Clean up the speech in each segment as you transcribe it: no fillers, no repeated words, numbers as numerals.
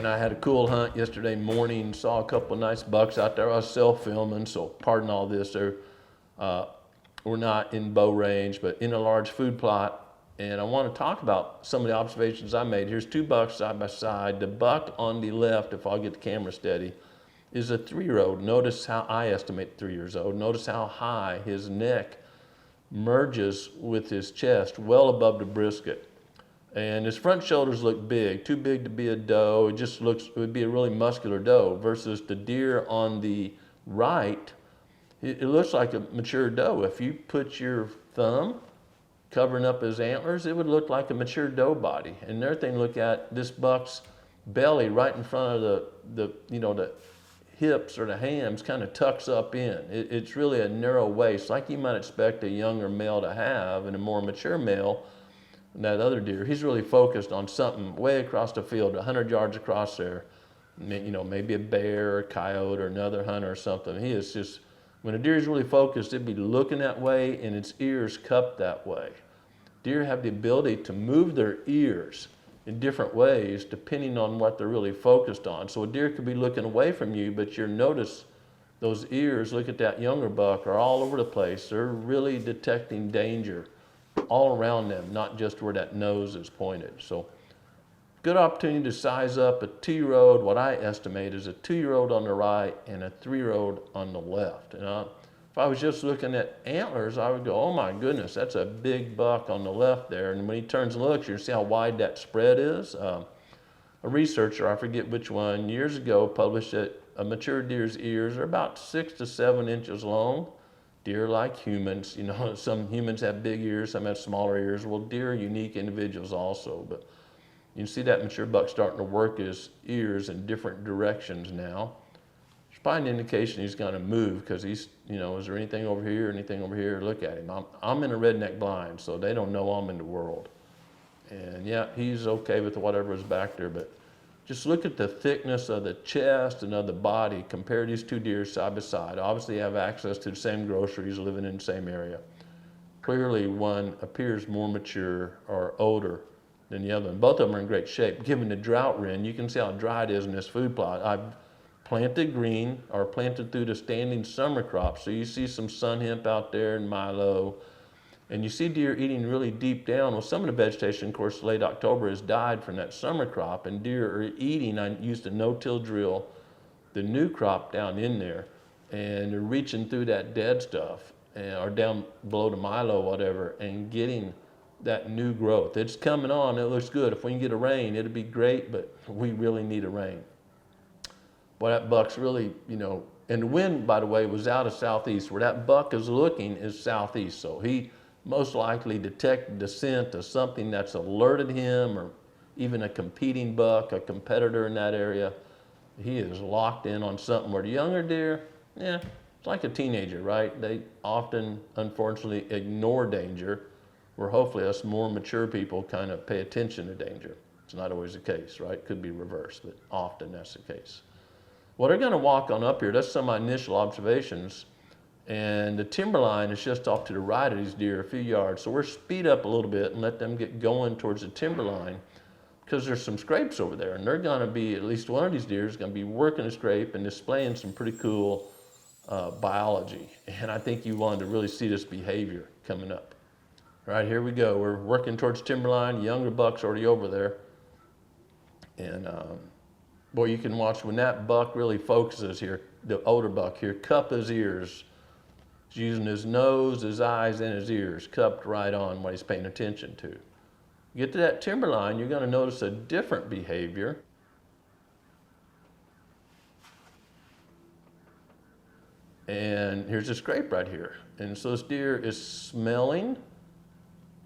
And I had a cool hunt yesterday morning, saw a couple of nice bucks out there. I was self-filming, so pardon all this. We're not in bow range, but in a large food plot. And I want to talk about some of the observations I made. Here's two bucks side by side. The buck on the left, if I'll get the camera steady, is a 3-year-old. Notice how I estimate 3 years old. Notice how high his neck merges with his chest, well above the brisket. And his front shoulders look big, too big to be a doe. It would be a really muscular doe versus the deer on the right. It looks like a mature doe. If you put your thumb covering up his antlers, it would look like a mature doe body. And another thing to look at, this buck's belly right in front of the hips or the hams kind of tucks up in. It's really a narrow waist, like you might expect a younger male to have, and a more mature male than that other deer. He's really focused on something way across the field, 100 yards across there. Maybe a bear or a coyote or another hunter or something. He is just, when a deer is really focused, it'd be looking that way and its ears cupped that way. Deer have the ability to move their ears in different ways depending on what they're really focused on. So a deer could be looking away from you, but you'll notice those ears, look at that younger buck, are all over the place. They're really detecting danger all around them, not just where that nose is pointed. So good opportunity to size up a 2-year-old, what I estimate is a 2-year-old on the right and a 3-year-old on the left. If I was just looking at antlers, I would go, oh my goodness, that's a big buck on the left there. And when he turns and looks, you see how wide that spread is. A researcher, I forget which one, years ago published that a mature deer's ears are about 6 to 7 inches long. Deer like humans, some humans have big ears, some have smaller ears. Well, deer are unique individuals also, but you can see that mature buck starting to work his ears in different directions now. It's probably an indication he's going to move because he's, is there anything over here, anything over here? Look at him. I'm in a redneck blind, so they don't know I'm in the world. And yeah, he's okay with whatever is back there, but just look at the thickness of the chest and of the body. Compare these two deer side by side. Obviously have access to the same groceries, living in the same area. Clearly one appears more mature or older than the other one. Both of them are in great shape. Given the drought we're in, you can see how dry it is in this food plot. I've planted green or planted through the standing summer crop. So you see some sun hemp out there and milo. And you see deer eating really deep down. Well, some of the vegetation, of course, late October has died from that summer crop, and deer are eating. I used a no-till drill, the new crop down in there, and they're reaching through that dead stuff, or down below the milo, whatever, and getting that new growth. It's coming on. It looks good. If we can get a rain, it'd be great, but we really need a rain. Boy, that buck's really, and the wind, by the way, was out of southeast. Where that buck is looking is southeast, so he most likely detected the scent of something that's alerted him, or even a competing buck, a competitor in that area. He is locked in on something. Where the younger deer, it's like a teenager, right? They often, unfortunately, ignore danger, where hopefully us more mature people kind of pay attention to danger. It's not always the case, right? Could be reversed, but often that's the case. Well, they're gonna walk on up here. That's some of my initial observations. And the timberline is just off to the right of these deer a few yards. So we're speed up a little bit and let them get going towards the timberline, because there's some scrapes over there, and they're gonna be, at least one of these deer is gonna be working a scrape and displaying some pretty cool biology. And I think you wanted to really see this behavior coming up. All right, here we go. We're working towards timberline. The younger buck's already over there. And boy, you can watch when that buck really focuses here, the older buck here, cup his ears. He's using his nose, his eyes, and his ears, cupped right on what he's paying attention to. You get to that timberline, you're gonna notice a different behavior. And here's a scrape right here. And so this deer is smelling.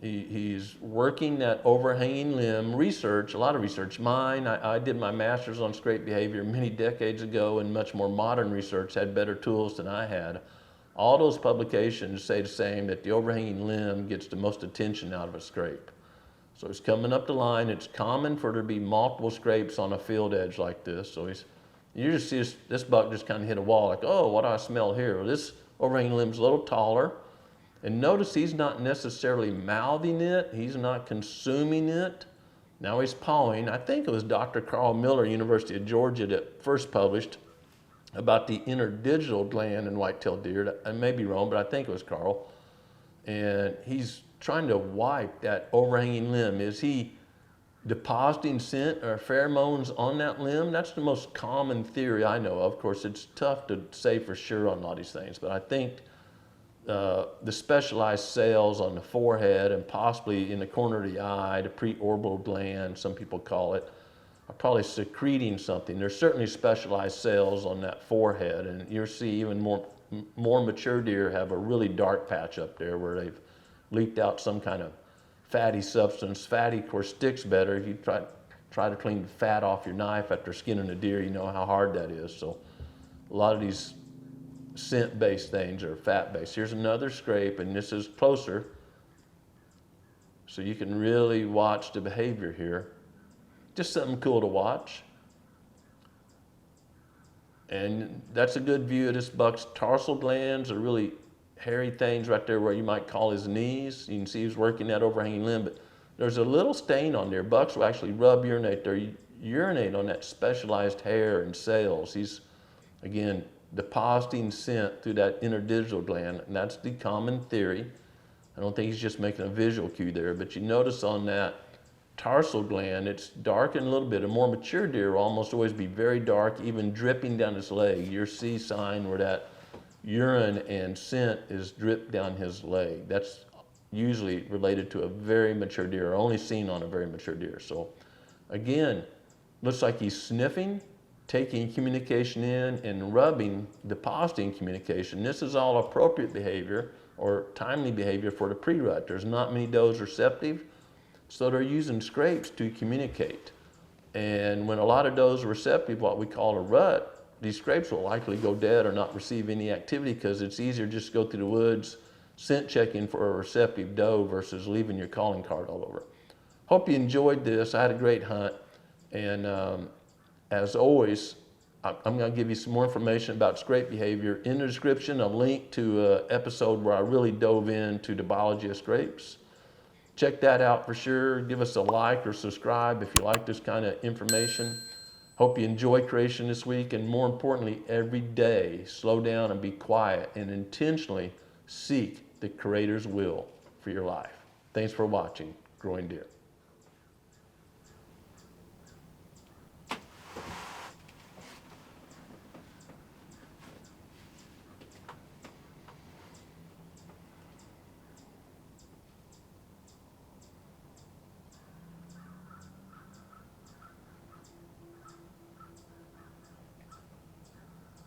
He's working that overhanging limb. Research, a lot of research. I did my master's on scrape behavior many decades ago, and much more modern research had better tools than I had. All those publications say the same, that the overhanging limb gets the most attention out of a scrape. So he's coming up the line. It's common for there to be multiple scrapes on a field edge like this. So you just see this buck just kind of hit a wall, like, oh, what do I smell here? Well, this overhanging limb's a little taller. And notice he's not necessarily mouthing it. He's not consuming it. Now he's pawing. I think it was Dr. Carl Miller, University of Georgia, that first published about the interdigital gland in white-tailed deer. I may be wrong, but I think it was Carl. And he's trying to wipe that overhanging limb. Is he depositing scent or pheromones on that limb? That's the most common theory I know of. Of course, it's tough to say for sure on all these things, but I think the specialized cells on the forehead and possibly in the corner of the eye, the preorbital gland, some people call it, are probably secreting something. There's certainly specialized cells on that forehead, and you'll see even more mature deer have a really dark patch up there where they've leaked out some kind of fatty substance. Fatty, of course, sticks better. If you try to clean the fat off your knife after skinning a deer, you know how hard that is. So a lot of these scent-based things are fat-based. Here's another scrape, and this is closer, so you can really watch the behavior here. Just something cool to watch. And that's a good view of this buck's tarsal glands, are really hairy things right there where you might call his knees. You can see he's working that overhanging limb, but there's a little stain on there. Bucks will actually urinate on that specialized hair and cells. He's, again, depositing scent through that interdigital gland, and that's the common theory. I don't think he's just making a visual cue there, but you notice on that tarsal gland, it's darkened a little bit. A more mature deer will almost always be very dark, even dripping down his leg. You'll see sign where that urine and scent is dripped down his leg. That's usually related to a very mature deer, or only seen on a very mature deer. So again, looks like he's sniffing, taking communication in, and rubbing, depositing communication. This is all appropriate behavior or timely behavior for the pre-rut. There's not many does receptive, so they're using scrapes to communicate. And when a lot of does are receptive, what we call a rut, these scrapes will likely go dead or not receive any activity, because it's easier just to go through the woods scent checking for a receptive doe versus leaving your calling card all over. Hope you enjoyed this. I had a great hunt, and as always, I'm going to give you some more information about scrape behavior. In the description, a link to an episode where I really dove into the biology of scrapes. Check that out for sure. Give us a like or subscribe if you like this kind of information. Hope you enjoy creation this week, and more importantly, every day, slow down and be quiet and intentionally seek the Creator's will for your life. Thanks for watching Growing Deer.